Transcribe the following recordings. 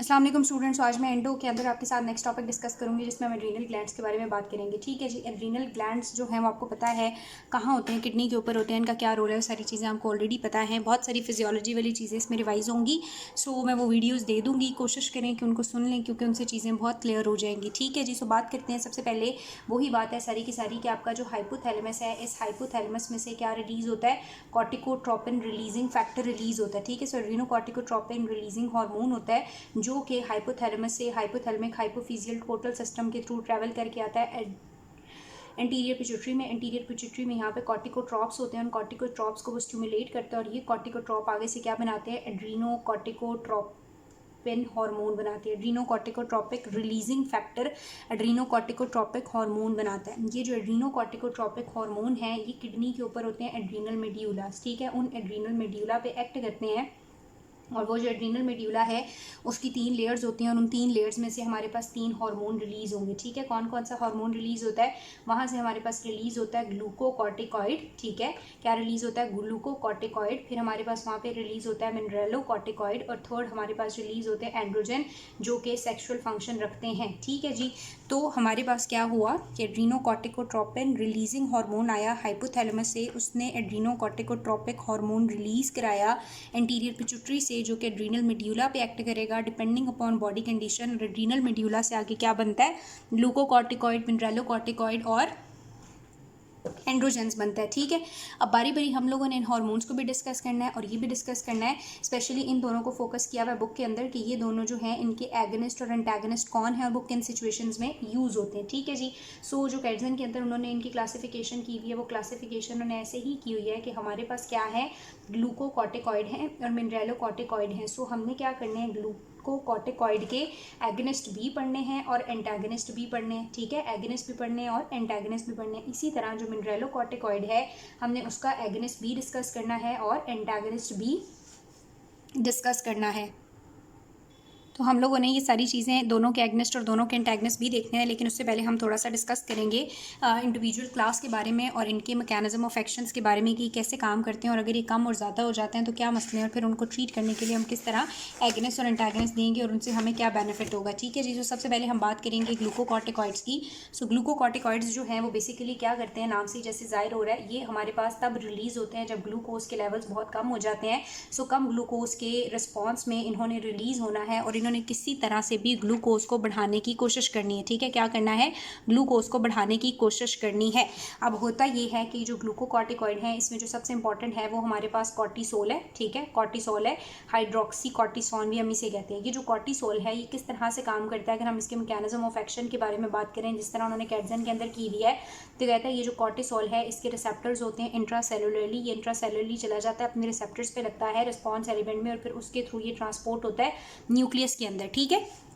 अस्सलाम वालेकुम स्टूडेंट्स। आज मैं एंडो के अंदर आपके साथ नेक्स्ट टॉपिक डिस्कस करूंगी जिसमें हम एड्रीनल ग्लैंड्स के बारे में बात करेंगे। ठीक है जी। एड्रीनल ग्लैंड्स जो हैं वो आपको पता है कहाँ होते हैं, किडनी के ऊपर होते हैं, इनका क्या रोल है, वो सारी चीज़ें आपको ऑलरेडी पता है। बहुत सारी फिजियोलॉजी वाली चीज़ें इसमें रिवाइज होंगी, सो मैं वो वीडियोज़ दे दूँगी, कोशिश करें कि उनको सुन लें क्योंकि उनसे चीज़ें बहुत क्लियर हो जाएंगी। ठीक है जी। सो बात करते हैं। सबसे पहले वही बात है सारी की सारी कि आपका जो हाइपोथैलेमस है, इस हाइपोथैलेमस में से क्या रिलीज़ होता है, कॉर्टिकोट्रोपिन रिलीजिंग फैक्टर रिलीज़ होता है। ठीक है। सो एड्रीनोकॉर्टिकोट्रोपिन रिलीजिंग हार्मोन होता है जो कि हाइपोथैलेमस से हाइपोथैलेमिक हाइपोफिजियल टोटल सिस्टम के थ्रू ट्रैवल करके आता है एंटीरियर पिट्यूटरी में। एंटीरियर पिट्यूटरी में यहाँ पे कॉर्टिकोट्रॉप्स होते हैं, उन कॉर्टिकोट्रॉप्स को वो स्टिमुलेट करता है और ये कॉर्टिकोट्रॉप आगे से क्या बनाते हैं, एड्रीनोकॉर्टिकोट्रोपिन हार्मोन बनाते हैं। एड्रीनोकॉर्टिकोट्रोपिक रिलीजिंग फैक्टर एड्रीनोकॉर्टिकोट्रोपिक हार्मोन बनाता है। ये जो एड्रीनोकॉर्टिकोट्रोपिक हार्मोन है ये किडनी के ऊपर होते हैं एड्रीनल मेड्यूलास। ठीक है। उन एड्रीनल मेड्यूला पे एक्ट करते हैं और वो जो एड्रीनल मेड्यूला है उसकी 3 लेयर्स होती हैं और उन 3 लेयर्स में से हमारे पास 3 हार्मोन रिलीज़ होंगे। ठीक है। कौन कौन सा हार्मोन रिलीज़ होता है, वहाँ से हमारे पास रिलीज़ होता है ग्लूकोकॉर्टिकॉइड। ठीक है। क्या रिलीज़ होता है, ग्लूकोकॉर्टिकॉइड। फिर हमारे पास वहाँ पे रिलीज़ होता है मिनरेलोकॉर्टिकॉइड और थर्ड हमारे पास रिलीज़ होते हैं एंड्रोजन जो कि सेक्शुअल फंक्शन रखते हैं। ठीक है जी। तो हमारे पास क्या हुआ कि एड्रीनोकॉर्टिकोट्रोपिन रिलीजिंग हार्मोन आया हाइपोथैलेमस से, उसने एड्रीनोकॉर्टिकोट्रोपिक हार्मोन रिलीज़ कराया एंटीरियर पिट्यूटरी से जो कि एड्रीनल मेड्यूला पे एक्ट करेगा डिपेंडिंग अपॉन बॉडी कंडीशन। और एड्रीनल मेड्यूला से आगे क्या बनता है, ग्लूकोकॉर्टिकॉइड, मिनरेलोकॉर्टिकॉइड और एंड्रोजेंस बनता है। ठीक है। अब बारी बारी हम लोगों ने इन हार्मोन्स को भी डिस्कस करना है और ये भी डिस्कस करना है, स्पेशली इन दोनों को फोकस किया हुआ है बुक के अंदर कि ये दोनों जो हैं इनके एगनिस्ट और एंटागनिस्ट कौन है और वो किन सिचुएशंस में यूज़ होते हैं। ठीक है जी। सो जो कैडजन के अंदर उन्होंने इनकी क्लासिफिकेशन की हुई है वो क्लासिफिकेशन उन्होंने ऐसे ही की हुई है कि हमारे पास क्या है, ग्लूकोकॉर्टिकॉइड हैं और मिनरेलोकॉर्टिकॉइड हैं। सो हमने क्या करने हैं, ग्लूकोकॉर्टिकॉइड के एगनिस्ट भी पढ़ने हैं और एंटागनिस्ट भी पढ़ने हैं। ठीक है। एगनिस्ट भी पढ़ने हैं और एंटागनिस्ट भी पढ़ने हैं। इसी तरह जो मिनरेलोकॉर्टिकॉइड है हमने उसका एगनिस्ट भी डिस्कस करना है और एंटागनिस्ट भी डिस्कस करना है। तो हम लोगों ने ये सारी चीज़ें दोनों के एगनिस्ट और दोनों के एंटागनिस्ट भी देखने हैं, लेकिन उससे पहले हम थोड़ा सा डिस्कस करेंगे इंडिविजुअल क्लास के बारे में और इनके मैकेनिज्म ऑफ एक्शंस के बारे में कि कैसे काम करते हैं और अगर ये कम और ज़्यादा हो जाते हैं तो क्या मसले हैं और फिर उनको ट्रीट करने के लिए हम किस तरह एगनिस्ट और एंटागनिस्ट देंगे और उनसे हमें क्या बेनिफिट होगा। ठीक है जी। तो सबसे पहले हम बात करेंगे ग्लूकोकॉर्टिकॉइड्स की। सो ग्लूकोकॉर्टिकॉइड्स जो हैं वो बेसिकली क्या करते हैं, नाम से जैसे जाहिर हो रहा है, ये हमारे पास तब रिलीज़ होते हैं जब ग्लूकोज के लेवल्स बहुत कम हो जाते हैं। सो कम ग्लूकोज के रिस्पॉन्स में इन्होंने रिलीज़ होना है और इन्होंने किसी तरह से भी ग्लूकोज को बढ़ाने की कोशिश करनी है। ठीक है। क्या करना है, ग्लूकोज को बढ़ाने की कोशिश करनी है। अब होता ये है कि जो ग्लूकोकॉर्टिकॉइड है इसमें जो सबसे इंपॉर्टेंट है वो हमारे पास कॉर्टिसोल है। ठीक है। कॉर्टिसोल है, हाइड्रोक्सी कॉर्टिसोन भी हम इसे कहते हैं। ये जो कॉर्टिसोल है ये किस तरह से काम करता है, अगर हम इसके मैकेनिज्म ऑफ एक्शन के बारे में बात करें जिस तरह उन्होंने कैडजन के अंदर की हुई है, तो कहता है ये जो कॉर्टिसोल है इसके रिसेप्टर्स होते हैं इंट्रासेलुलरली, ये इंट्रासेलुलरली चला जाता है, अपने रिसेप्टर्स पे लगता है रिस्पॉन्स एलिमेंट में और फिर उसके थ्रू ये ट्रांसपोर्ट होता है न्यूक्लियस के अंदर। ठीक है।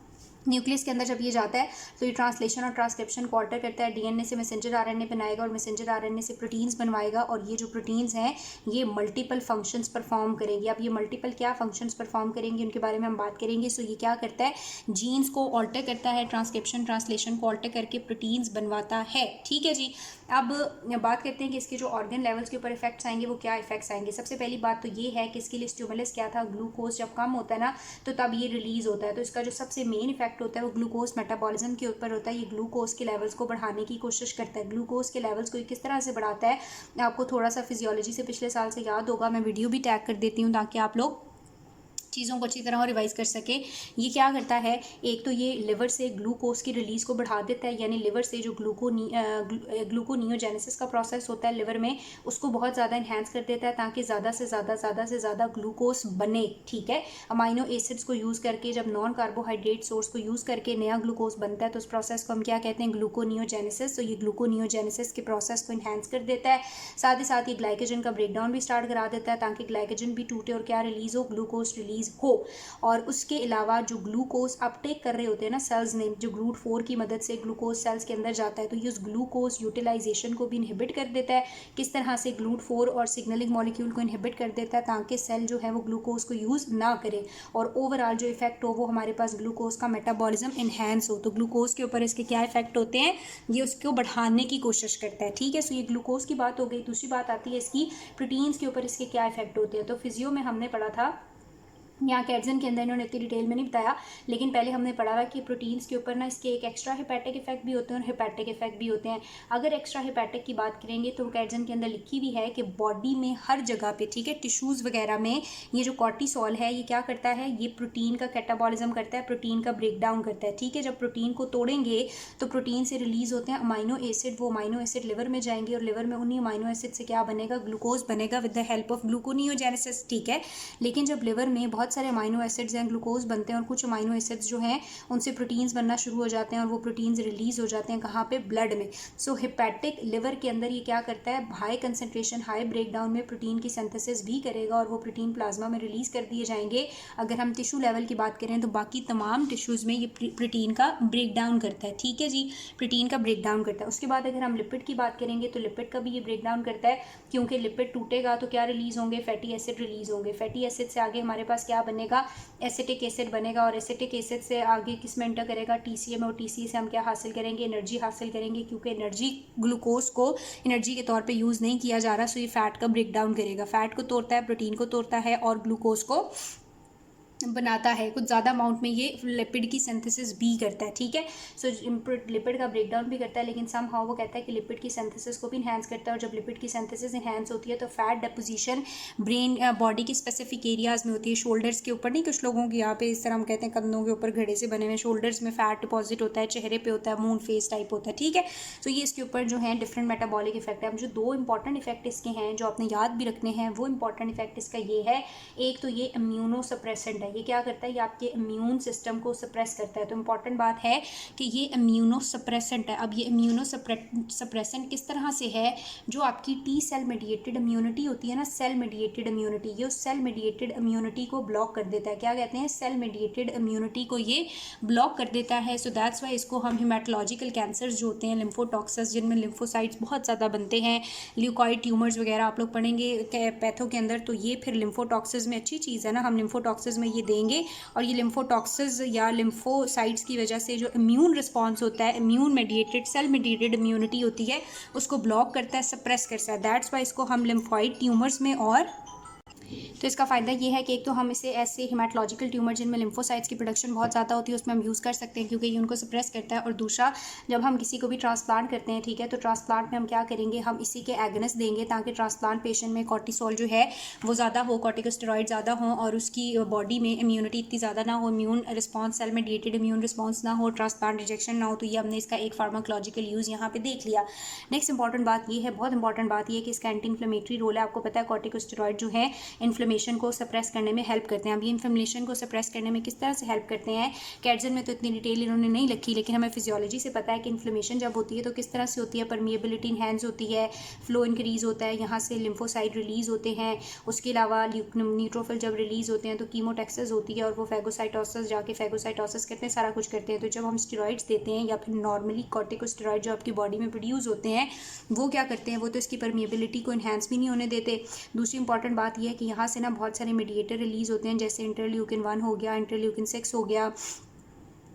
न्यूक्लियस के अंदर जब ये जाता है तो ये ट्रांसलेशन और ट्रांसक्रिप्शन को ऑल्टर करता है, डीएनए से मैसेंजर आरएनए बनाएगा और मैसेंजर आरएनए से प्रोटीन्स बनवाएगा और ये जो प्रोटीन्स हैं ये मल्टीपल फंक्शंस परफॉर्म करेंगी। अब ये मल्टीपल क्या फंक्शंस परफॉर्म करेंगे उनके बारे में हम बात करेंगे। सो ये क्या करता है, जीन्स को ऑल्टर करता है, ट्रांसक्रिप्शन ट्रांसलेशन को ऑल्टर करके प्रोटीन्स बनवाता है। ठीक है जी। अब बात करते हैं कि इसके जो ऑर्गन लेवल्स के ऊपर इफेक्ट्स आएंगे वो क्या इफेक्ट्स आएंगे। सबसे पहली बात तो ये है कि इसके लिए स्टिमुलस क्या था, ग्लूकोज जब कम होता है ना तो तब ये रिलीज़ होता है। तो इसका जो सबसे मेन इफेक्ट होता है वो ग्लूकोज मेटाबॉलिज्म के ऊपर होता है। ये ग्लूकोज के लेवल्स को बढ़ाने की कोशिश करता है। ग्लूकोज के लेवल्स को किस तरह से बढ़ाता है, आपको थोड़ा सा फिजियोलॉजी से पिछले साल से याद होगा, मैं वीडियो भी टैग कर देती हूँ ताकि आप लोग चीज़ों को अच्छी तरह रिवाइज कर सके। ये क्या करता है, एक तो ये लिवर से ग्लूकोज की रिलीज़ को बढ़ा देता है, यानी लिवर से जो ग्लूकोनियोजेनेसिस का प्रोसेस होता है लिवर में उसको बहुत ज़्यादा इन्हेंस कर देता है ताकि ज़्यादा से ज़्यादा ग्लूकोज बने। ठीक है। अमाइनो एसिड्स को यूज़ करके जब नॉन कार्बोहाइड्रेट सोर्स को यूज़ करके नया ग्लूकोज बनता है तो उस प्रोसेस को हम क्या कहते हैं, ग्लूकोनियोजेनेसिस। तो ये ग्लूकोनियोजेनेसिस के प्रोसेस को इन्हेंस कर देता है। साथ ही ग्लाइकोजन का ब्रेकडाउन भी स्टार्ट करा देता है ताकि ग्लाइकोजन भी टूटे और क्या रिलीज़ हो, ग्लूकोज रिलीज हो। और उसके अलावा जो ग्लूकोज अपटेक कर रहे होते हैं ना सेल्स ने, जो GLUT4 की मदद से ग्लूकोज सेल्स के अंदर जाता है तो ये उस ग्लूकोज यूटिलाइजेशन को भी इनहिबिट कर देता है। किस तरह से, GLUT4 और सिग्नलिंग मॉलिक्यूल को इनहिबिट कर देता है ताकि सेल जो है वो ग्लूकोज को यूज़ ना करे और ओवरऑल जो इफेक्ट हो वो हमारे पास ग्लूकोज का मेटाबॉलिज्म इन्हेंस हो। तो ग्लूकोज के ऊपर इसके क्या इफेक्ट होते हैं, ये उसको बढ़ाने की कोशिश करता है। ठीक है। सो ये ग्लूकोज की बात हो गई। दूसरी बात आती है इसकी प्रोटीन्स के ऊपर इसके क्या इफेक्ट होते हैं। तो फिजियो में हमने पढ़ा था यहाँ कैटजन के अंदर इन्होंने इतनी डिटेल में नहीं बताया, लेकिन पहले हमने पढ़ा हुआ कि प्रोटीन्स के ऊपर ना इसके एक एक्स्ट्रा हिपैटिक इफेक्ट भी होते हैं और हिपैटिक इफेक्ट भी होते हैं। अगर एक्स्ट्रा हिपैटिक की बात करेंगे तो कैटजन के अंदर लिखी हुई है कि बॉडी में हर जगह पे, ठीक है, टिश्यूज़ वगैरह में ये जो कॉर्टिसोल है ये क्या करता है, ये प्रोटीन का कैटाबॉलिज्म करता है, प्रोटीन का ब्रेक डाउन करता है। ठीक है, जब प्रोटीन को तोड़ेंगे तो प्रोटीन से रिलीज़ होते हैं अमाइनो एसिड, वो अमाइनो एसिड लिवर में जाएंगे और लिवर में उन्हीं अमाइनो एसिड से क्या बनेगा, ग्लूकोज बनेगा with the help of gluconeogenesis. ठीक है, लेकिन जब लिवर में बहुत सारे अमाइनो एसिड्स हैं, ग्लूकोज बनते हैं और कुछ अमाइनो एसिड्स जो हैं उनसे प्रोटीन्स बनना शुरू हो जाते हैं और वो प्रोटीन्स रिलीज हो जाते हैं कहाँ पे, ब्लड में। सो हिपैटिक लिवर के अंदर ये क्या करता है, हाई कंसंट्रेशन, हाई ब्रेकडाउन में प्रोटीन की सिंथेसिस भी करेगा और वो प्रोटीन प्लाज्मा में रिलीज कर दिए जाएंगे। अगर हम टिश्यू लेवल की बात करें तो बाकी तमाम टिश्यूज़ में ये प्रोटीन का ब्रेक डाउन करता है। ठीक है जी, प्रोटीन का ब्रेक डाउन करता है। उसके बाद अगर हम लिपिड की बात करेंगे तो लिपिड का भी ये ब्रेक डाउन करता है, क्योंकि लिपिड टूटेगा तो क्या रिलीज होंगे, फैटी एसिड रिलीज होंगे। फैटी एसिड से आगे हमारे पास क्या बनेगा, एसिटिक एसिड बनेगा और एसिटिक एसिड से आगे किस में एंटर करेगा, टीसीए में, और टीसीए से हम क्या हासिल करेंगे, एनर्जी हासिल करेंगे, क्योंकि एनर्जी, ग्लूकोज को एनर्जी के तौर पे यूज़ नहीं किया जा रहा, सो ये फैट का ब्रेक डाउन करेगा। फैट को तोड़ता है, प्रोटीन को तोड़ता है और ग्लूकोज को बनाता है। कुछ ज़्यादा अमाउंट में ये लिपिड की सिंथेसिस भी करता है। ठीक है, सो लिपिड का ब्रेकडाउन भी करता है, लेकिन सम हाउ वो कहता है कि लिपिड की सिंथेसिस को भी इन्हांस करता है। और जब लिपिड की सिंथेसिस इन्हांस होती है तो फैट डिपोजिशन ब्रेन बॉडी के स्पेसिफिक एरियाज़ में होती है। शोल्डर्स के ऊपर नहीं, कुछ लोगों के यहाँ पे इस तरह हम कहते हैं कंधों के ऊपर घड़े से बने हुए, शोल्डर्स में फैट डिपॉजिट होता है, चेहरे पे होता है, मून फेस टाइप होता है। ठीक है, तो ये इसके ऊपर जो है डिफरेंट मेटाबॉलिक इफेक्ट है। अब जो दो इंपॉर्टेंट इफेक्ट इसके हैं जो आपने याद भी रखने हैं, वो इंपॉर्टेंट इफेक्ट इसका ये है, एक तो ये इम्यूनो सप्रेसेंट है। ये क्या करता है, आपके इम्यून सिस्टम को सप्रेस करता है। तो इंपॉर्टेंट बात है कि ये इम्यूनो सप्रेसेंट है। अब ये इम्यूनो सप्रेसेंट किस तरह से है, जो आपकी टी सेल मेडिएटेड इम्यूनिटी होती है ना, सेल मेडिएटेड इम्यूनिटी, ये उस सेल मेडिएटेड इम्यूनिटी को ब्लॉक कर देता है। क्या कहते हैं, सेल मेडिएटेड इम्यूनिटी को ये ब्लॉक कर देता है। सो दैट्स वाई इसको हम हिमेटोलॉजिकल कैंसर्स जो होते हैं, लिम्फोटॉक्सिस जिनमें लिम्फोसाइट्स बहुत ज़्यादा बनते हैं, ल्यूकॉइड ट्यूमर्स वगैरह आप लोग पढ़ेंगे पैथो के अंदर, तो ये फिर लिम्फोटॉक्सिस में अच्छी चीज़ है ना, हम लिम्फोटॉक्सिस में ये देंगे और ये लिम्फोटॉक्सिस या लिम्फोसाइट्स की वजह से जो इम्यून रिस्पॉन्स होता है, immune mediated, cell mediated immunity होती है, उसको ब्लॉक करता है, सप्रेस करता है। दैट्स वाई इसको हम लिम्फॉइड ट्यूमर्स में, और तो इसका फ़ायदा ये है कि एक तो हम इसे ऐसे हिमेटोलॉजिकल ट्यूमर जिनमें लिम्फोसाइट्स की प्रोडक्शन बहुत ज़्यादा होती है उसमें हम यूज़ कर सकते हैं, क्योंकि ये उनको सप्रेस करता है। और दूसरा, जब हम किसी को भी ट्रांसप्लांट करते हैं, ठीक है, तो ट्रांसप्लांट में हम क्या करेंगे, हम इसी के एगनेस्ट देंगे ताकि ट्रांसप्लांट पेशेंट में कॉर्टिसोल जो है वो ज़्यादा हो, कॉर्टिकोस्टेरॉइड ज़्यादा हो और उसकी बॉडी में इम्यूनिटी इतनी ज़्यादा ना हो, immune response, cell mediated immune response ना हो, ट्रांसप्लांट रिजेक्शन ना हो। तो ये हमने इसका एक फार्माकोलॉजिकल यूज़ यहाँ पे देख लिया। नेक्स्ट इंपॉर्टेंट बात ये है, बहुत इंपॉर्टेंट बात ये है कि इसका एंटी इन्फ्लेमेटरी रोल है। आपको पता है कॉर्टिकोस्टेरॉइड जो है इन्फ्लेमेशन को सप्रेस करने में हेल्प करते हैं। अब ये इन्फ्लेमेशन को सप्रेस करने में किस तरह से हेल्प करते हैं, कैटजन में तो इतनी डिटेल इन्होंने नहीं लिखी, लेकिन हमें फिजियोलॉजी से पता है कि इन्फ्लेमेशन जब होती है तो किस तरह से होती है, परमिएबिलिटी इनहैंस होती है, फ्लो इंक्रीज होता है, यहाँ से लिम्फोसाइट रिलीज होते हैं। उसके अलावा न्यूट्रोफिल जब रिलीज होते हैं तो कीमोटैक्सिस होती है और वो फैगोसाइटोसिस जाके फैगोसाइटोसिस करते हैं, सारा कुछ करते हैं। तो जब हम स्टेरॉइड्स देते हैं या फिर नॉर्मली कॉर्टिकोस्टेरॉइड जो आपकी बॉडी में प्रोड्यूस होते हैं वो क्या करते हैं, वो तो इसकी परमिएबिलिटी को इन्हांस भी नहीं होने देते। दूसरी इंपॉर्टेंट बात यह है कि यहाँ से ना बहुत सारे मीडिएटर रिलीज होते हैं, जैसे इंटरल्यूकिन 1 हो गया, इंटरल्यूकिन 6 हो गया,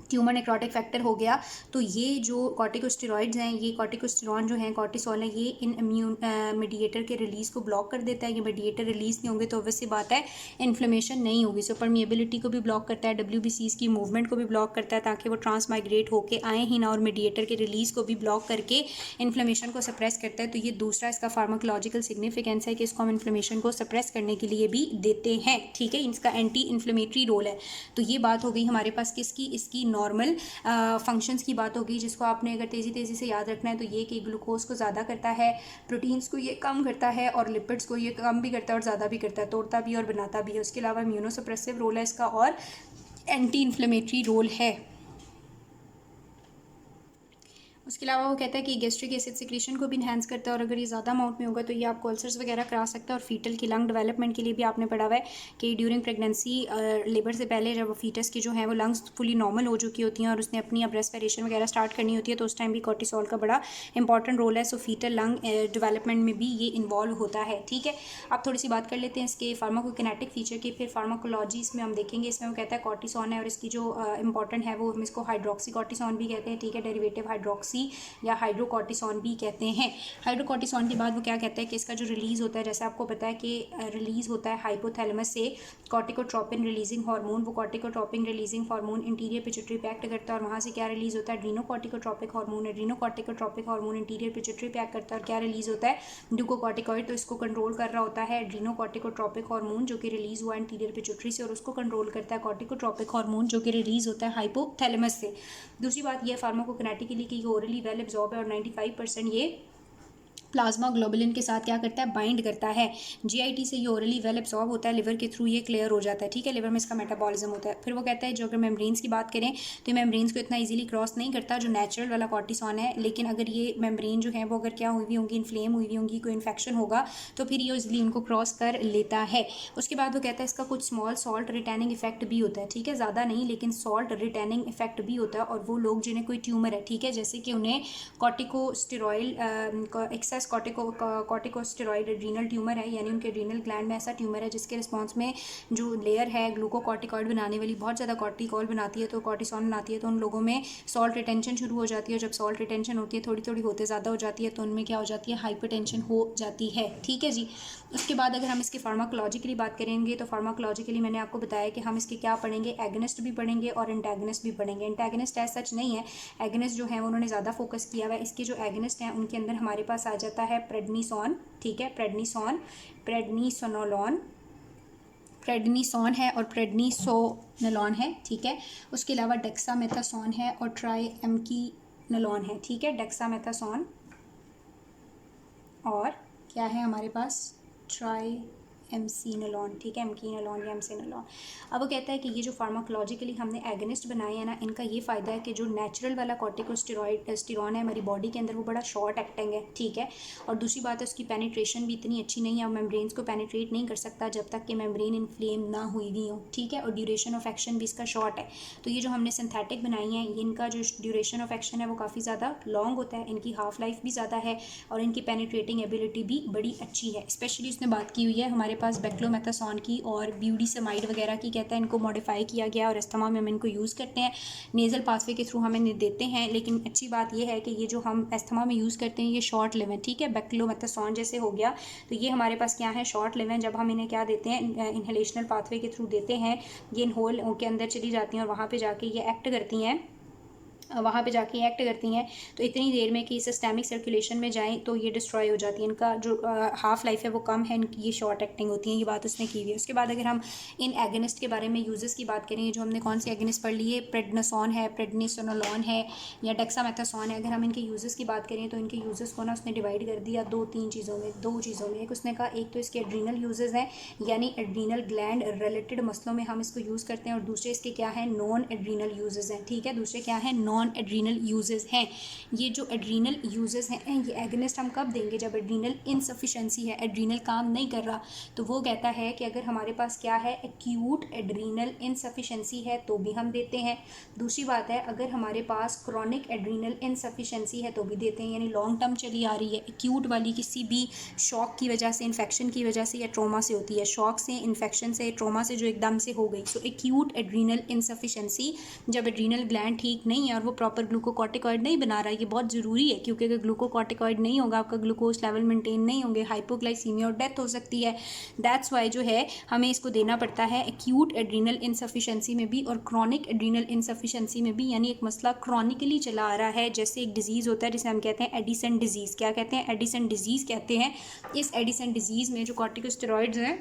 ट्यूमर नेक्रोटिक फैक्टर हो गया। तो ये जो कॉर्टिकोस्टेरॉइड्स हैं, ये कॉर्टिकोस्टेरॉन जो हैं, कॉर्टिसोल है, ये इन इम्यून मीडिएटर के रिलीज़ को ब्लॉक कर देता है। ये मीडिएटर रिलीज़ नहीं होंगे तो ऑब्वियस सी बात है इन्फ्लेमेशन नहीं होगी। सो परमिएबिलिटी को भी ब्लॉक करता है, WBCs की मूवमेंट को भी ब्लॉक करता है ताकि वो ट्रांसमाइग्रेट होकर आए ही ना, और मीडिएटर के रिलीज़ को भी ब्लॉक करके इन्फ्लेमेशन को सप्रेस करता है। तो ये दूसरा इसका फार्माकोलॉजिकल सिग्निफिकेंस है कि इसको हम इन्फ्लेमेशन को सप्रेस करने के लिए भी देते हैं। ठीक है, इसका एंटी इन्फ्लेमेटरी रोल है। तो ये बात हो गई हमारे पास किसकी, इसकी नॉर्मल फंक्शंस की बात होगी, जिसको आपने अगर तेज़ी से याद रखना है तो ये कि ग्लूकोज को ज़्यादा करता है, प्रोटीन्स को ये कम करता है और लिपिड्स को ये कम भी करता है और ज़्यादा भी करता है, तोड़ता भी और बनाता भी है। उसके अलावा इम्यूनोसप्रेसिव रोल है इसका और एंटी इन्फ्लेमेटरी रोल है। उसके अलावा वो कहता है कि गैस्ट्रिक एसिड सिक्रीशन को भी इन्हांस करता है और अगर ये ज़्यादा अमाउंट में होगा तो ये आपको अल्सर्स वगैरह करा सकता है। और फीटल की लंग डेवलपमेंट के लिए भी आपने पढ़ा हुआ है कि ड्यूरिंग प्रेगनेंसी, लेबर से पहले जब फीटस की जो है वो लंग्स फुली नॉर्मल हो चुकी होती हैं और उसने अपनी अब रेस्पिरेशन वगैरह स्टार्ट करनी होती है, तो उस टाइम भी कॉर्टिसोल का बड़ा इंपॉर्टेंट रोल है। सो फीटल लंग डेवलपमेंट में भी ये इन्वॉल्व होता है। ठीक है, आप थोड़ी सी बात कर लेते हैं इसके फार्माकोकिनेटिक फीचर की, फिर फार्माकोलॉजी इसमें हम देखेंगे। इसमें वो कहता है कॉर्टिसोन है और इसकी जो इंपॉर्टेंट है वो हम इसको हाइड्रोक्सी कॉर्टिसोन भी कहते हैं। ठीक है, डेरिवेटिव हाइड्रोक्सी सी या हाइड्रोकॉर्टिसोन भी कहते हैं। हाइड्रोकॉर्टिसोन के बाद वो क्या कहता है कि इसका जो रिलीज़ होता है, जैसे आपको पता है कि रिलीज़ होता है हाइपोथैलेमस से कॉर्टिकोट्रोपिन रिलीजिंग हार्मोन। वो corticotropin releasing hormone interior pituitary पे एक्ट करता है और वहाँ से क्या रिलीज़ होता है, एड्रीनोकॉर्टिकोट्रोपिक हार्मोन। एड्रीनोकॉर्टिकोट्रोपिक हार्मोन इंटीरियर पिट्यूटरी पे एक्ट करता है और क्या रिलीज़ होता है, ग्लूकोकॉर्टिकॉइड। तो इसको कंट्रोल कर रहा होता है एड्रीनोकॉर्टिकोट्रोपिक हार्मोन जो कि रिलीज़ हुआ इंटीरियर पिट्यूटरी से, और उसको कंट्रोल करता है कॉर्टिकोट्रोपिक हार्मोन जो कि रिलीज़ होता है हाइपोथैलेमस से। दूसरी बात यह फार्माकोकिनेटिकली कि ये ओरली वेल एब्जॉर्ब है और 95% ये प्लाज्मा ग्लोबुलिन के साथ क्या करता है, बाइंड करता है। जीआईटी से ये ओरली वेल एब्सॉर्ब होता है, लिवर के थ्रू ये क्लियर हो जाता है, ठीक है, लिवर में इसका मेटाबॉलिज्म होता है। फिर वो कहता है जो अगर मेम्ब्रेन्स की बात करें तो ये मेम्ब्रेन्स को इतना इजीली क्रॉस नहीं करता जो नेचुरल वाला कॉर्टिसोन है, लेकिन अगर ये मेम्ब्रेन जो है वो अगर क्या हुई हुई होंगी, इन्फ्लेम हुई हुई होंगी, कोई इन्फेक्शन होगा तो फिर ये इजीली उनको क्रॉस कर लेता है। उसके बाद वो कहता है इसका कुछ स्मॉल सॉल्ट रिटेनिंग इफेक्ट भी होता है, ठीक है, ज़्यादा नहीं लेकिन सॉल्ट रिटेनिंग इफेक्ट भी होता है। और वो लोग जिन्हें कोई ट्यूमर है, ठीक है, जैसे कि उन्हें corticosteroid excess corticosteroid adrenal tumour है, यानी उनके एड्रीनल ग्लैंड में ऐसा ट्यूमर है जिसके रिस्पॉन्स में जो लेयर है ग्लूकोकॉर्टिकॉइड बनाने वाली बहुत ज़्यादा कॉर्टिकॉल बनाती है, तो कॉर्टिसोन बनाती है, तो उन लोगों में सॉल्ट रिटेंशन शुरू हो जाती है। जब सॉल्ट रिटेंशन होती है थोड़ी थोड़ी होते ज़्यादा हो जाती है तो उनमें क्या हो जाती है, हाइपरटेंशन हो जाती है, ठीक है जी। उसके बाद अगर हम इसके फार्माकोलॉजिकली बात करेंगे तो फार्माकोलॉजिकली मैंने आपको बताया कि हम इसके क्या पढ़ेंगे, एगनिस्ट भी पढ़ेंगे और एंटागनिस्ट भी पढ़ेंगे। एंटागनिस्ट एज सच नहीं है, एगनिस्ट जो है उन्होंने ज़्यादा फोकस किया हुआ है। इसके जो एगनिस्ट हैं उनके अंदर हमारे पास आ जाता है प्रेडनिसोन, ठीक है, प्रेडनिसोन है और प्रेडनिसोनलोन है, ठीक है। उसके अलावा डेक्सामेथासोन है और ट्राईएमकीनलोन है, ठीक है, डेक्सामेथासोन और क्या है हमारे पास, ट्राईएमसीनलोन, ठीक है, एमकीनलोन या एमसीनलोन। अब वो कहता है कि ये जो फार्माकोलॉजिकली हमने एगनिस्ट बनाए हैं ना, इनका ये फ़ायदा है कि जो नेचुरल वाला कॉर्टिकोस्टेरॉन है हमारी बॉडी के अंदर वो बड़ा शॉर्ट एक्टिंग है, ठीक है। और दूसरी बात है उसकी पेनिट्रेशन भी इतनी अच्छी नहीं है, और मेम्ब्रेन्स को पेनिट्रेट नहीं कर सकता जब तक कि मेम्ब्रेन इन्फ्लेम ना हुई हुई हो, ठीक है। और ड्यूरेशन ऑफ एक्शन भी इसका शॉर्ट है। तो ये जो हमने सिंथेटिक बनाई हैं इनका जो ड्यूरेशन ऑफ एक्शन है वो काफ़ी ज़्यादा लॉन्ग होता है, इनकी हाफ लाइफ भी ज़्यादा है और इनकी पेनिट्रेटिंग एबिलिटी भी बड़ी अच्छी है। स्पेशली उसने बात की हुई है हमारे पास बेक्लोमेथासोन की और ब्यूडिसमाइड वगैरह की, कहता है इनको मॉडिफाई किया गया और अस्थमा में हम इनको यूज़ करते हैं, नेज़ल पाथवे के थ्रू हम इन्हें देते हैं। लेकिन अच्छी बात यह है कि ये जो हम अस्थमा में यूज़ करते हैं ये शॉर्ट लिव है, ठीक है, बेक्लोमेथासोन जैसे हो गया तो ये हमारे पास क्या है, शॉर्ट लिव है। जब हम इन्हें क्या देते हैं, इन्हेलेशनल पाथवे के थ्रू देते हैं, ये इनहोल के अंदर चली जाती हैं और वहाँ पर जाके ये एक्ट करती हैं, वहाँ पे जाके एक्ट करती हैं। तो इतनी देर में कि सिस्टेमिक सर्कुलेशन में जाएं तो ये डिस्ट्रॉय हो जाती है। इनका जो हाफ लाइफ है वो कम है, इनकी ये शॉर्ट एक्टिंग होती है, ये बात उसने की हुई है। उसके बाद अगर हम इन एगनिस्ट के बारे में यूजेस की बात करें, जो हमने कौन सी एगनिस्ट पढ़ ली है, प्रेडनिसोन है, प्रेडनिसोनलोन है या डेक्सामेथासोन है। अगर हम इनके यूजेस की बात करें तो इनके यूजेस को ना उसने डिवाइड कर दिया दो चीज़ों में। एक उसने कहा एक तो इसके एड्रीनल यूजेस हैं, यानी एड्रीनल ग्लैंड रिलेटेड मसलों में हम इसको यूज़ करते हैं, और दूसरे इसके क्या है, नॉन एड्रीनल यूजेस हैं, ठीक है, दूसरे क्या है, नॉन एड्रीनल यूजेस हैं। ये जो एड्रीनल यूजेस हैं ये एगनिस्ट हम कब देंगे, जब एड्रीनल इनसफिशेंसी है, एड्रीनल काम नहीं कर रहा, तो वो कहता है कि अगर हमारे पास क्या है, एक्यूट एड्रीनल इनसफिशेंसी है तो भी हम देते हैं। दूसरी बात है अगर हमारे पास क्रॉनिक एड्रीनल इनसफिशेंसी है तो भी देते हैं, यानी लॉन्ग टर्म चली आ रही है। एक्यूट वाली किसी भी शॉक की वजह से, इन्फेक्शन की वजह से या ट्रोमा से होती है, शॉक से, इन्फेक्शन से, ट्रोमा से जो एकदम से हो गई, सो एक्यूट एड्रीनल इनसफिशेंसी, जब एड्रीनल ग्लैंड ठीक नहीं है और वो प्रॉपर ग्लूकोकॉर्टिकॉइड नहीं बना रहा है। ये बहुत ज़रूरी है क्योंकि अगर ग्लूकोकॉर्टिकॉइड नहीं होगा, आपका ग्लूकोज लेवल मेंटेन नहीं होंगे, हाइपोग्लाइसीमिया और डेथ हो सकती है। दैट्स वाई जो है हमें इसको देना पड़ता है एक्यूट एड्रीनल इनसफिशेंसी में भी और क्रॉनिक एड्रीनल इनसफिशेंसी में भी। यानी एक मसला क्रॉनिकली चला आ रहा है, जैसे एक डिजीज़ होता है जिसे हम कहते हैं एडिसन डिजीज़। क्या कहते हैं, एडिसन डिजीज़ कहते हैं। इस एडिसन डिजीज़ में जो कॉर्टिकोस्टेरॉइड्स हैं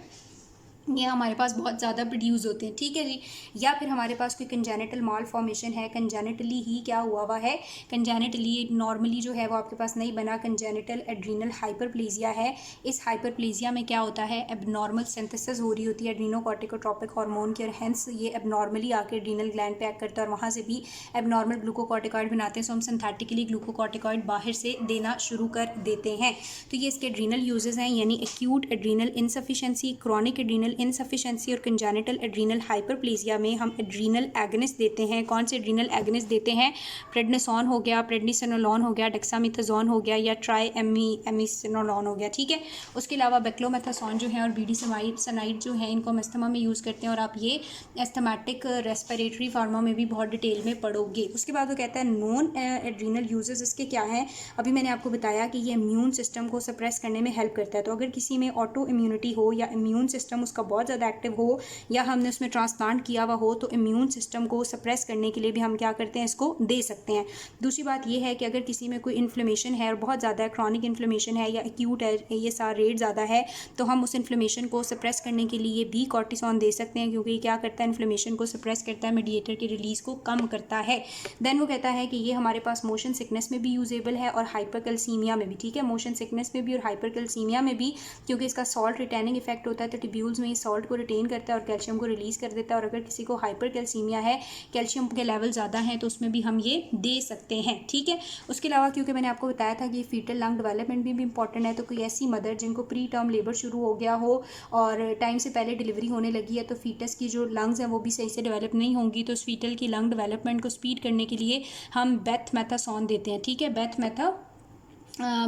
ये हमारे पास बहुत ज़्यादा प्रोड्यूस होते हैं, ठीक है जी। या फिर हमारे पास कोई कंजेनिटल माल फॉर्मेशन है, कंजेनिटली ही क्या हुआ है, कंजेनिटली नॉर्मली जो है वो आपके पास नहीं बना, कंजेनिटल एड्रीनल हाइपरप्लेजिया है। इस हाइपरप्लेजिया में क्या होता है, एबनॉर्मल सिंथेसिस हो रही होती है एड्रीनोकॉर्टिकोट्रोपिक हार्मोन की, और हेंस ये एबनॉर्मली आके एड्रीनल ग्लैंड पे एक्ट करता है और वहाँ से भी एबनॉर्मल ग्लूकोकॉर्टिकॉइड बनाते हैं। सो हम सिंथेटिकली ग्लूकोकॉर्टिकॉइड बाहर से देना शुरू कर देते हैं। तो ये इसके एड्रीनल यूजेस हैं, यानी acute adrenal insufficiency, chronic adrenal insufficiency और कंजेनिटल एड्रीनल हाइपरप्लेजिया में हम एड्रीनल एगनिस्ट देते हैं। कौन से एड्रीनल एगनिस्ट देते हैं? प्रेडनिसोन हो गया, प्रेडनिसोलोन हो गया, डेक्सामेथासोन हो गया या ट्राईएमिसिनोलोन हो गया, ठीक है। उसके अलावा बेक्लोमेथासोन जो है और बीडीसनाइड जो है इनको हम अस्थमा में यूज़ करते हैं और आप ये एस्थमेटिक रेस्पिरेटरी फार्मा में भी बहुत डिटेल में पढ़ोगे। उसके बाद वो कहता है नॉन एड्रीनल यूजेस इसके क्या हैं। अभी मैंने आपको बताया कि ये इम्यून सिस्टम को सप्रेस करने में हेल्प करता है। तो अगर किसी में ऑटो इम्यूनिटी हो या इम्यून सिस्टम उसका बहुत ज़्यादा एक्टिव हो या हमने उसमें ट्रांसप्लांट किया हुआ हो तो इम्यून सिस्टम को सप्रेस करने के लिए भी हम क्या करते हैं, इसको दे सकते हैं। दूसरी बात ये है कि अगर किसी में कोई इन्फ्लेमेशन है और बहुत ज़्यादा क्रॉनिक इन्फ्लेमेशन है या एक्यूट है, ये सारा रेट ज़्यादा है, तो हम उस इन्फ्लेमेशन को सप्रेस करने के लिए भी कॉर्टिसोन दे सकते हैं, क्योंकि ये क्या करता है, इन्फ्लेमेशन को सप्रेस करता है, मीडिएटर की रिलीज़ को कम करता है। देन वो कहता है कि ये हमारे पास मोशन सिकनेस में भी यूजेबल है और हाइपरकैल्सीमिया में भी, ठीक है। मोशन सिकनेस में भी और हाइपरकैल्सीमिया में भी, क्योंकि इसका सॉल्ट रिटेनिंग इफेक्ट होता है, तो टिब्यूल्स में सॉल्ट को रिटेन करता है और कैल्शियम को रिलीज़ कर देता है। और अगर किसी को हाइपरकैल्सीमिया है, कैल्शियम के लेवल ज़्यादा हैं, तो उसमें भी हम ये दे सकते हैं, ठीक है। उसके अलावा क्योंकि मैंने आपको बताया था कि फीटल लंग डेवलपमेंट भी इंपॉर्टेंट है, तो कोई ऐसी मदर जिनको प्री टर्म लेबर शुरू हो गया हो और टाइम से पहले डिलीवरी होने लगी है, तो फीटस की जो लंग्स हैं वो भी सही से डेवलप नहीं होंगी, तो उस फीटल की लंग डेवलपमेंट को स्पीड करने के लिए हम बेथमेथासोन देते हैं, ठीक है।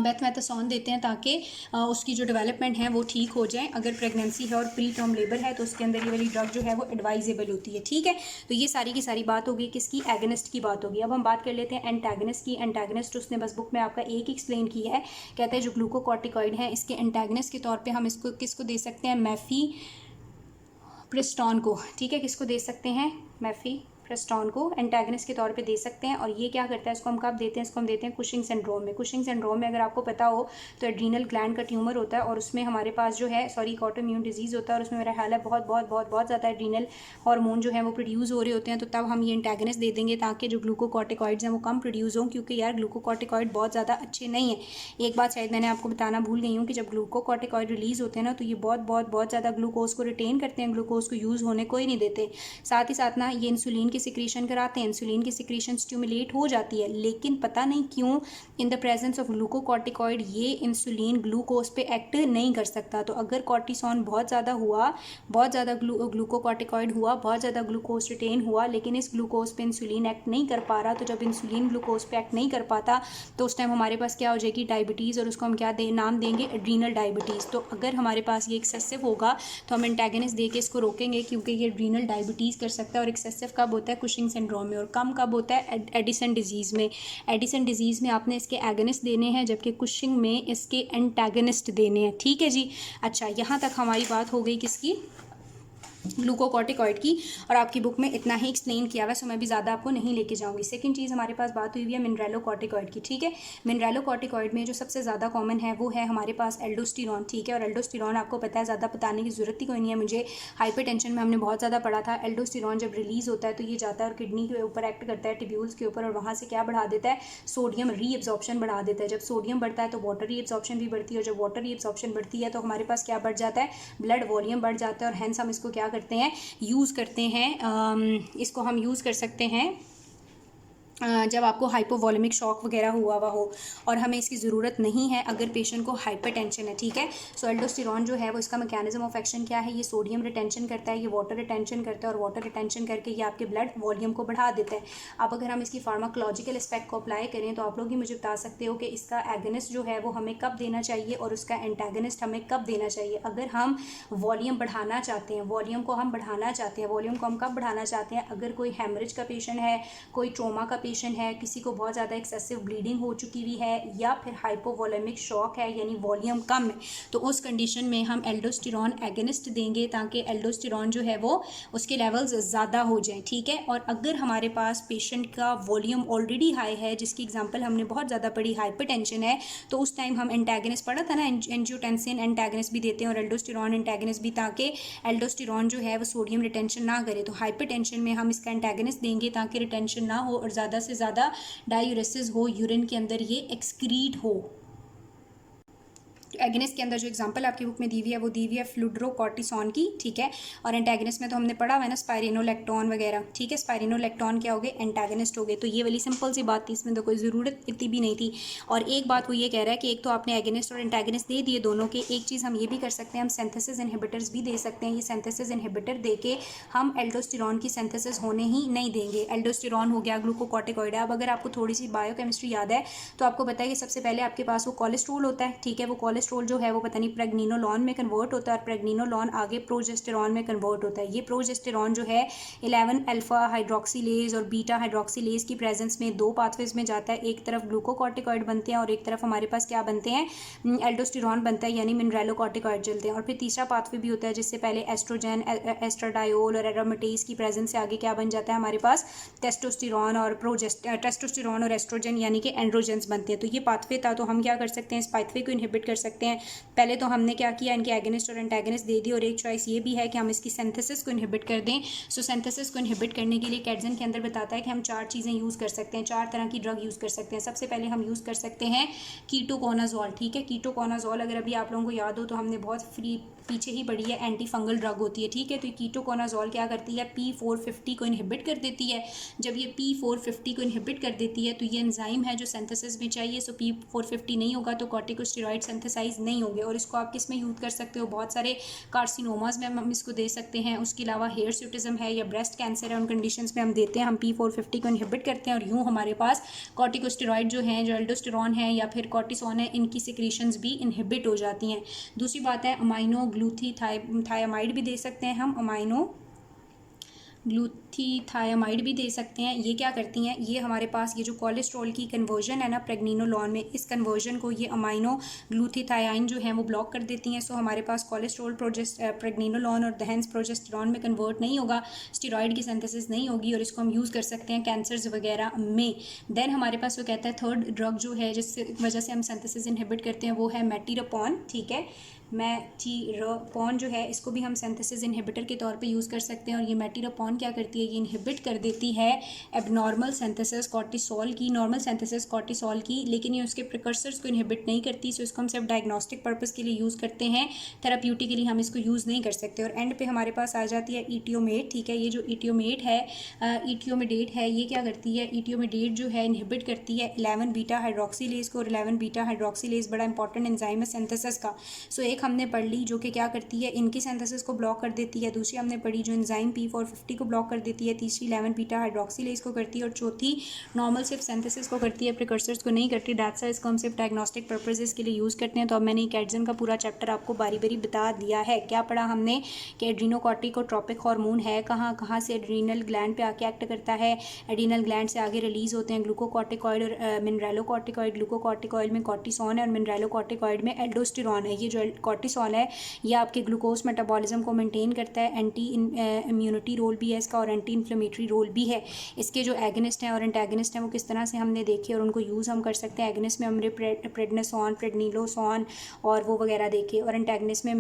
बेथमेथासोन देते हैं ताकि उसकी जो डेवलपमेंट है वो ठीक हो जाए। अगर प्रेगनेंसी है और प्री टर्म लेबर है तो उसके अंदर ये वाली ड्रग जो है वो एडवाइजेबल होती है, ठीक है। तो ये सारी की सारी बात होगी किसकी, एगनिस्ट की बात होगी। अब हम बात कर लेते हैं एंटागनिस्ट की। एंटागनिस्ट उसने बस बुक में आपका एक एक्सप्लेन किया है, कहता है जो ग्लूकोकॉर्टिकॉइड है इसके एंटागनिस्ट के तौर पर हम इसको किसको दे सकते हैं, मेफीप्रिस्टोन को, ठीक है। किसको दे सकते हैं, मेफीप्रिस्टोन को एंटागनिस्ट के तौर पे दे सकते हैं। और ये क्या करता है, इसको हम कब देते हैं, इसको हम देते हैं कुशिंग सिंड्रोम में। कुशिंग सिंड्रोम में अगर आपको पता हो तो एड्रीनल ग्लैंड का ट्यूमर होता है और उसमें हमारे पास जो है ऑटोइम्यून डिजीज़ होता है और उसमें मेरा ख्याल है बहुत ज़्यादा एड्रीनल हार्मोन जो है वो प्रोड्यूस हो रहे होते हैं। तो तब हम ये एंटागनिस्ट दे देंगे ताकि जो ग्लूकोकॉर्टिकॉइड्स हैं वो कम प्रोड्यूस हों, क्योंकि यार ग्लूकोकॉर्टिकॉइड बहुत ज़्यादा अच्छे नहीं है। एक बात शायद मैंने आपको बताना भूल गई हूँ कि जब ग्लूकोकॉर्टिकॉइड रिलीज़ होते हैं ना, तो ये बहुत ज़्यादा ग्लूकोज को रिटेन करते हैं, ग्लूकोज को यूज़ होने को ही नहीं देते। साथ ही साथ ना ये इंसुलिन की सिक्रीशन कराते हैं, इंसुलिन की सिक्रीशन स्टिमुलेट हो जाती है, लेकिन पता नहीं क्यों in the presence of glucocorticoid ये इंसुलिन ग्लूकोज पे एक्ट नहीं कर सकता। तो अगर कॉर्टिसोन बहुत ज़्यादा हुआ, बहुत ज़्यादा ग्लूकोकॉर्टिकॉइड हुआ, बहुत ज़्यादा ग्लूकोज रिटेन हुआ, लेकिन इस ग्लूकोज पे इंसुलिन एक्ट नहीं कर पा रहा, तो जब इंसुलिन ग्लूकोज पे एक्ट नहीं कर पाता तो उस टाइम हमारे पास क्या हो जाएगी, डायबिटीज़। और उसको हम क्या नाम देंगे, एड्रीनल डायबिटीज़। तो अगर हमारे पास ये एक्सेसिव होगा तो हम एंटागनिस्ट दे के इसको रोकेंगे, क्योंकि ये एड्रीनल डायबिटीज़ कर सकता है। और एक्सेसिव कब होता है, कुशिंग सिंड्रोम में, और कम कब होता है, एडिसन डिजीज़ में। एडिसन डिजीज़ में आपने इसके एगनिस्ट देने हैं, जबकि कुशिंग में इसके एंटागनिस्ट देने हैं, ठीक है जी। अच्छा, यहाँ तक हमारी बात हो गई किसकी, ग्लूकोकॉर्टिकॉइड की। और आपकी बुक में इतना ही एक्सप्लेन किया हुआ है, सो मैं भी ज़्यादा आपको नहीं लेके जाऊंगी। सेकंड चीज़ हमारे पास बात हुई है मिनरेलोकॉर्टिकॉइड की, ठीक है। मिनरेलोकॉर्टिकॉइड में जो सबसे ज़्यादा कॉमन है वो है हमारे पास एल्डोस्टेरॉन, ठीक है। और एल्डोस्टेरॉन आपको पता है, ज़्यादा बताने की ज़रूरत ही कोई नहीं है मुझे, हाइपरटेंशन में हमने बहुत ज़्यादा पढ़ा था। एल्डोस्टेरॉन जब रिलीज़ होता है तो ये जाता है और किडनी के ऊपर एक्ट करता है, टिब्यूल्स के ऊपर, और वहाँ से क्या बढ़ा देता है, सोडियम रीएब्जॉर्प्शन बढ़ा देता है। जब सोडियम बढ़ता है तो वाटर रीएब्जॉर्प्शन भी बढ़ती है, और जब वाटर रीएब्जॉर्प्शन बढ़ती है तो हमारे पास क्या बढ़ जाता है, ब्लड वॉल्यूम बढ़ जाता है। और हैंस हम इसको क्या करते हैं, यूज़ करते हैं, इसको हम यूज़ कर सकते हैं जब आपको हाइपोवॉलेमिक शॉक वगैरह हुआ हो, और हमें इसकी ज़रूरत नहीं है अगर पेशेंट को हाइपरटेंशन है, ठीक है। सो एल्डोस्टेरॉन जो है वो इसका मैकेनिज्म ऑफ एक्शन क्या है, ये सोडियम रिटेंशन करता है, ये वाटर रिटेंशन करता है, और वाटर रिटेंशन करके ये आपके ब्लड वॉल्यूम को बढ़ा देता है। अब अगर हम इसकी फार्माकोलॉजिकल एस्पेक्ट को अप्लाई करें तो आप लोग ही मुझे बता सकते हो कि इसका एगनिस्ट जो है वो हमें कब देना चाहिए और उसका एंटागनिस्ट हमें कब देना चाहिए। अगर हम वॉल्यूम बढ़ाना चाहते हैं, वॉल्यूम को हम कब बढ़ाना चाहते हैं, अगर कोई हेमरेज का पेशेंट है, कोई ट्रोमा का पेशेंट है, किसी को बहुत ज़्यादा एक्सेसिव ब्लीडिंग हो चुकी हुई है, या फिर हाइपोवॉलेमिक शॉक है यानी वॉल्यूम कम है, तो उस कंडीशन में हम एल्डोस्टेरॉन एगनिस्ट देंगे ताकि एल्डोस्टेरॉन जो है वो उसके लेवल्स ज़्यादा हो जाएं, ठीक है। और अगर हमारे पास पेशेंट का वॉल्यूम ऑलरेडी हाई है, जिसकी एग्जांपल हमने बहुत ज़्यादा पढ़ी, हाइपरटेंशन है, तो उस टाइम हम एंटागनिस्ट पढ़ा था ना, एंजियोटेंसिन एंटागनिस्ट भी देते हैं और एल्डोस्टेरॉन एंटागनिस्ट भी, ताकि एल्डोस्टेरॉन जो है वो सोडियम रिटेंशन ना करे। तो हाइपरटेंशन में हम इसका एंटागनिस्ट देंगे ताकि रिटेंशन ना हो और ज़्यादा से ज़्यादा डायूरेसिस हो, यूरिन के अंदर ये एक्सक्रीट हो। एगनिस्ट के अंदर जो एग्जांपल आपकी बुक में दी हुई है वो दी हुई है फ्लूड्रोकॉर्टिसोन की, ठीक है। और एंटागनिस्ट में तो हमने पढ़ा हुआ है ना स्पाइरिनोलेक्टोन वगैरह, ठीक है। स्पाइरिनोलेक्टोन क्या हो गए, एंटागनिस्ट हो गए। तो ये वाली सिंपल सी बात थी, इसमें तो कोई ज़रूरत इतनी भी नहीं थी। और एक बात वो ये कह रहा है कि एक तो आपने एगनिस्ट और एंटागनिस्ट दे दिए दोनों के, एक चीज़ हम ये भी कर सकते हैं, हम सिंथेसिस इनहिबिटर्स भी दे सकते हैं। ये सिंथेसिस इनहिबिटर दे के हम एल्डोस्टेरॉन की सिंथेसिस होने ही नहीं देंगे। एल्डोस्टेरॉन हो गया ग्लूकोकॉर्टिकॉइड है। अब अगर आपको थोड़ी सी बायोकेमिस्ट्री याद है तो आपको पता है कि सबसे पहले आपके पास वो कोलेस्ट्रॉल होता है, ठीक है। वो कोलेस्ट्रॉल जो है वो पता नहीं प्रेग्निनोलॉन में कन्वर्ट होता है और प्रेग्निनोलॉन आगे प्रोजेस्टेरॉन में कन्वर्ट होता है। ये प्रोजेस्टेरॉन जो है 11 अल्फा हाइड्रोक्सीलेज और बीटा हाइड्रोक्सीलेज की प्रेजेंस में दो पाथवेज में जाता है। एक तरफ ग्लूकोकॉर्टिकॉइड बनते हैं और एक तरफ हमारे पास क्या बनते हैं, एल्डोस्टेरॉन बनता है, यानी मिनरलोकॉर्टिकॉइड चलते हैं। और फिर तीसरा पाथवे भी होता है जिससे पहले एस्ट्रोजन, एस्ट्राडायोल और एरोमेटेज की प्रेजेंस से आगे क्या बन जाता है हमारे पास, टेस्टोस्टेरॉन और टेस्टोस्टेरॉन और एस्ट्रोजन यानी कि एंड्रोजेंस बनते हैं। तो ये पाथवे था, तो हम क्या कर सकते हैं, इस पाथवे को इनहिबिट कर सकते हैं। पहले तो हमने क्या किया, इनके एगनिस्ट और एंटागनिस्ट दे दी, और एक चॉइस ये भी है कि हम इसकी सिंथेसिस को इनहिबिट कर दें। सो सिंथेसिस को इनहिबिट करने के लिए कैटजन के अंदर बताता है कि हम 4 चीज़ें यूज़ कर सकते हैं, 4 तरह की ड्रग यूज़ कर सकते हैं। सबसे पहले हम यूज़ कर सकते हैं कीटोकोनाजोल, ठीक है। कीटोकोनाजोल अगर अभी आप लोगों को याद हो तो हमने बहुत पीछे ही पढ़ी है, एंटी फंगल ड्रग होती है, ठीक है। तो कीटोकोनाजोल क्या करती है, P450 को इनहिबिट कर देती है। जब ये P450 को इनहिबिट कर देती है तो ये एंजाइम है जो सिंथेसिस में चाहिए, सो P450 नहीं होगा तो कॉर्टिकोस्टेरॉइड सिंथेसाइज नहीं होंगे। और इसको आप किस में यूज़ कर सकते हो, बहुत सारे कार्सिनोमास में हम इसको दे सकते हैं। उसके अलावा हेयर सूटिज्म है या ब्रेस्ट कैंसर है, उन कंडीशंस में हम देते हैं, हम P450 को इनहिबिट करते हैं और यूँ हमारे पास कॉर्टिकोस्टेरॉइड जो हैं, जो एल्डोस्टेरॉन है या फिर कॉर्टिसोन है, इनकी सिक्रीशंस भी इनहिबिट हो जाती हैं। दूसरी बात है अमाइनो ग्लूथाथाइमाइड भी दे सकते हैं हम, अमाइनो ग्लूथाथाइमाइड भी दे सकते हैं। ये क्या करती हैं, ये हमारे पास ये जो कोलेस्ट्रॉल की कन्वर्जन है ना प्रेग्निनोलॉन में, इस कन्वर्जन को ये अमाइनो ग्लूथाथाइन जो है वो ब्लॉक कर देती हैं। सो हमारे पास कोलेस्ट्रॉल प्रेग्निनोलॉन और दहेंस प्रोजेस्टेरॉन में कन्वर्ट नहीं होगा, स्टेरॉइड की सिंथेसिस नहीं होगी, और इसको हम यूज़ कर सकते हैं कैंसर्स वगैरह में। देन हमारे पास वो कहता है थर्ड ड्रग जो है जिससे वजह से हम सिंथेसिस इनहिबिट करते हैं वो है मेटिरोपॉन, ठीक है। मेटिरोपॉन जो है इसको भी हम सिंथेसिस इनहिबिटर के तौर पे यूज़ कर सकते हैं। और ये मेटिरोपॉन क्या करती है, ये इनहिबिट कर देती है एबनॉर्मल सिंथेसिस कॉर्टिसोल की, नॉर्मल सिंथेसिस कॉर्टिसोल की, लेकिन ये उसके प्रिकर्सर्स को इनहिबिट नहीं करती। सो इसको हम सिर्फ डायग्नोस्टिक पर्पज़ के लिए यूज़ करते हैं, थेराप्यूटिकली हम इसको यूज़ नहीं कर सकते। और एंड पे हमारे पास आ जाती है इटियोमेट, ठीक है। ये जो इटियोमेट है, इटियोमेडेट है, ये क्या करती है, इटियोमेडेट जो है इनहिबिट करती है 11 बीटा हाइड्रोक्सीलेज को। और 11 बीटा हाइड्रोक्सीलेज बड़ा इंपॉर्टेंट एंजाइम है सिंथेसिस का। सो एक हमने पढ़ ली जो कि क्या करती है, इनकी सिंथेसिस को ब्लॉक कर देती है। दूसरी हमने पढ़ी जो एंजाइम P450 को ब्लॉक कर देती है। तीसरी 11 बीटा हाइड्रोक्सीलेज को करती है। और चौथी नॉर्मल सिर्फ सिंथेसिस को करती है, प्रिकर्सर्स को नहीं करती। दैट्स व्हाई इसको हम सिर्फ डायग्नोस्टिक पर्पसेस के लिए यूज़ करते हैं। तो अब मैंने कैटजन का पूरा चैप्टर आपको बारी बारी बता दिया है। क्या पढ़ा हमने कि एड्रीनोकॉर्टिकोट्रोपिक हार्मोन है कहाँ कहाँ से एड्रीनल ग्लैंड पे आके एक्ट करता है, एड्रीनल ग्लैंड से आगे रिलीज होते हैं ग्लूकोकॉर्टिकॉइड और मिनरलोकॉर्टिकॉइड। ग्लूकोकॉर्टिकॉइड में कॉर्टिसोन है और मिनरलोकॉर्टिकॉइड में एल्डोस्टेरॉन है। ये जो कॉर्टिसोल है ये आपके ग्लूकोज मेटाबॉलिज्म को मेंटेन करता है, एंटी इम्यूनिटी रोल भी है इसका और एंटी इन्फ्लेमेटरी रोल भी है। इसके जो एगनिस्ट हैं और एंटागनिस्ट हैं वो किस तरह से हमने देखे और उनको यूज़ हम कर सकते हैं। एगनिस्ट में हमने प्रेडनिसोन, प्रेडनिलोसोन और वो वगैरह देखे, और एंटागनिस्ट में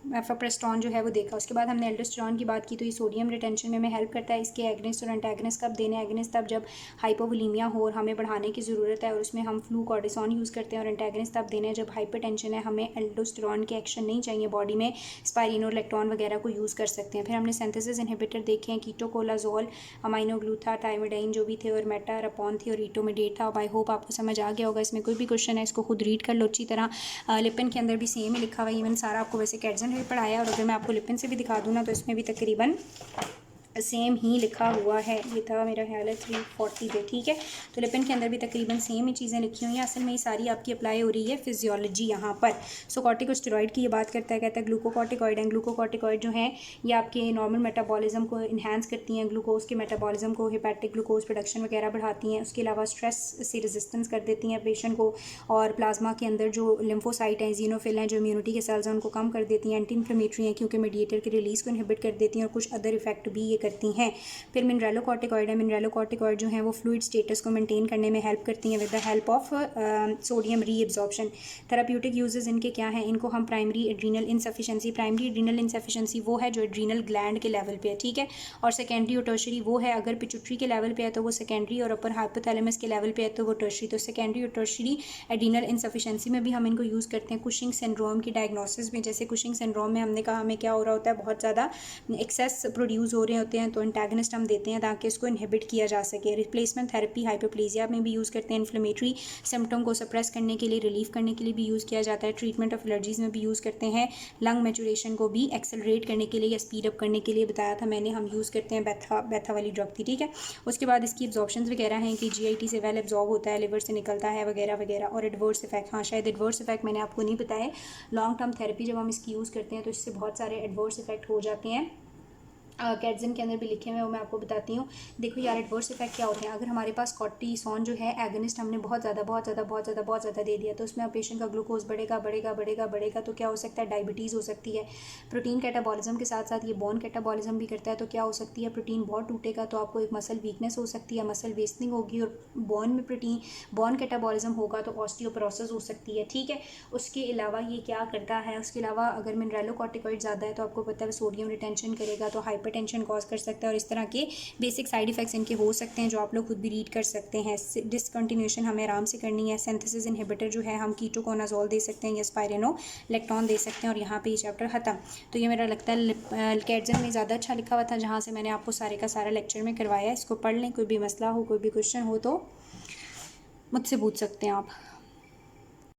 मेफाप्रेस्टोन जो है वो देखा। उसके बाद हमने एल्डोस्टेरॉन की बात की, तो ये सोडियम रिटेंशन में हमें हेल्प करता है। इसके एगनिस्ट और एंटागनिस्ट कब देने, एगनिस्ट तब जब हाइपोवोलीमिया हो और हमें बढ़ाने की ज़रूरत है और उसमें हम फ्लूकॉर्टिसोन यूज़ करते हैं, और एंटागनिस्ट तब देने जब हाइपरटेंशन है, हमें एल्डोस्टेरॉन के एक्शन नहीं चाहिए बॉडी में, स्पाइरिनोलेक्टोन वगैरह को यूज़ कर सकते हैं। फिर हमने सिंथेसिस इनहिबिटर देखे हैं, कीटोकोलाजोल, अमाइनोग्लूथाथाइमिडाइन जो भी थे, और मेटारोपॉन थी, और इटोमेडेट था। आई होप आपको समझ आ गया होगा। इसमें कोई भी क्वेश्चन है इसको खुद रीड कर लो अच्छी तरह। लिपिन के अंदर भी सेम ही लिखा हुआ है, इवन सारा आपको वैसे कैटजन भी पढ़ाया, और अगर मैं आपको लिपिन से भी दिखा दूँ ना तो इसमें भी तकरीबन सेम ही लिखा हुआ है। ये था मेरा ख्याल है 340 पे, ठीक है। तो लिपिन के अंदर भी तकरीबन सेम ही चीज़ें लिखी हुई हैं। असल में ये सारी आपकी अप्लाई हो रही है फिजियोलॉजी यहाँ पर। सो कॉर्टिकोस्टेरॉइड की ये बात करता है, कहता है ग्लूकोकॉर्टिकॉइड हैं। ग्लूकोकॉर्टिकॉइड जो हैं ये आपके नॉर्मल मेटाबॉलिज्म को इन्हांस करती हैं, ग्लूकोज के मेटाबॉलिज्म को, हेपेटिक ग्लूकोज प्रोडक्शन वगैरह बढ़ाती हैं। उसके अलावा स्ट्रेस से रेजिस्टेंस कर देती हैं पेशेंट को, और प्लाज्मा के अंदर जो लिम्फोसाइट हैं, जीनोफिल हैं, जो इम्यूनिटी के सेल्स हैं, उनको कम कर देती हैं। एंटी इन्फ्लेमेटरी हैं क्योंकि मीडिएटर के रिलीज़ को इनहिबिट कर देती हैं, और कुछ अदर इफेक्ट भी ये करती हैं। फिर मिनरलोकॉर्टिकॉइड है, मिनरलोकॉर्टिकॉइड जो हैं वो फ्लूइड स्टेटस को मेंटेन करने में हेल्प करती हैं with the help of sodium reabsorption. Therapeutic uses इनके क्या हैं, इनको हम primary adrenal insufficiency, primary adrenal insufficiency वो है जो एड्रीनल ग्लैंड के लेवल पे है, ठीक है, और सेकेंडरी और टर्शरी वो है अगर पिट्यूटरी के लेवल पे है तो वो सेकेंडरी, और अपर हाइपोथैलेमस के लेवल पे है तो वो टर्शरी। तो सेकेंडरी और टर्शरी एड्रीनल इनसफिशेंसी में भी हम इनको यूज़ करते हैं कुशिंग सिंड्रोम की डायग्नोसिस में। जैसे कुशिंग सिंड्रोम में हमने कहा हमें क्या हो रहा होता है, बहुत ज़्यादा एक्सेस प्रोड्यूस हो रहे होते हैं, तो एंटागनिस्ट हम देते हैं ताकि इसको इनहिबिट किया जा सके। रिप्लेसमेंट थेरेपी हाइपोप्लेजिया में भी यूज़ करते हैं, इन्फ्लेमेटरी सिम्टम को सप्रेस करने के लिए, रिलीफ करने के लिए भी यूज़ किया जाता है। ट्रीटमेंट ऑफ एलर्जीज़ में भी यूज़ करते हैं। लंग मैचुरेशन को भी एक्सेलरेट करने के लिए या स्पीड अप करने के लिए बताया था मैंने, हम यूज़ करते हैं बैथा वाली ड्रग थी, ठीक है। उसके बाद इसकी एब्जॉर्प्शंस वगैरह हैं कि जीआईटी से वेल एब्जॉर्ब होता है, लिवर से निकलता है वगैरह वगैरह। और एडवर्स इफेक्ट, हाँ शायद एडवर्स इफेक्ट मैंने आपको नहीं बताया, लॉन्ग टर्म थेरेपी जब हम इसकी यूज़ करते हैं तो इससे बहुत सारे एडवर्स इफेक्ट हो जाते हैं। कैट्सन के अंदर भी लिखे हुए हैं, वो मैं आपको बताती हूँ। देखो यार एडवर्स इफेक्ट क्या होते हैं, अगर हमारे पास कॉर्टिसोन जो है एगोनिस्ट हमने बहुत ज़्यादा दे दिया तो उसमें पेशेंट का ग्लूकोज बढ़ेगा तो क्या हो सकता है, डायबिटीज़ हो सकती है। प्रोटीन कैटाबॉलिज्म के साथ साथ ये बोन कैटाबॉलिज्म भी करता है, तो क्या हो सकती है, प्रोटीन बहुत टूटेगा तो आपको एक मसल वीकनेस हो सकती है, मसल वेस्टिंग होगी, और बोन में बोन कैटाबॉलिज्म होगा तो ऑस्टियोपोरोसिस हो सकती है, ठीक है। उसके अलावा ये क्या करता है, उसके अलावा अगर मिनरलोकॉर्टिकॉइड ज़्यादा है तो आपको पता है सोडियम रिटेंशन करेगा तो हाइपरटेंशन कॉज कर सकता है, और इस तरह के बेसिक साइड इफेक्ट्स इनके हो सकते हैं जो आप लोग खुद भी रीड कर सकते हैं। डिसकंटिन्यूएशन हमें आराम से करनी है। सिंथेसिस इनहिबिटर जो है हम कीटोकोनाजोल दे सकते हैं या स्पाइरेनोलेक्टोन दे सकते हैं, और यहाँ पे ये चैप्टर ख़त्म। तो ये मेरा लगता है कैट्सन में ज़्यादा अच्छा लिखा हुआ था जहाँ से मैंने आपको सारे का सारा लेक्चर में करवाया है। इसको पढ़ लें, कोई भी मसला हो, कोई भी क्वेश्चन हो तो मुझसे पूछ सकते हैं आप।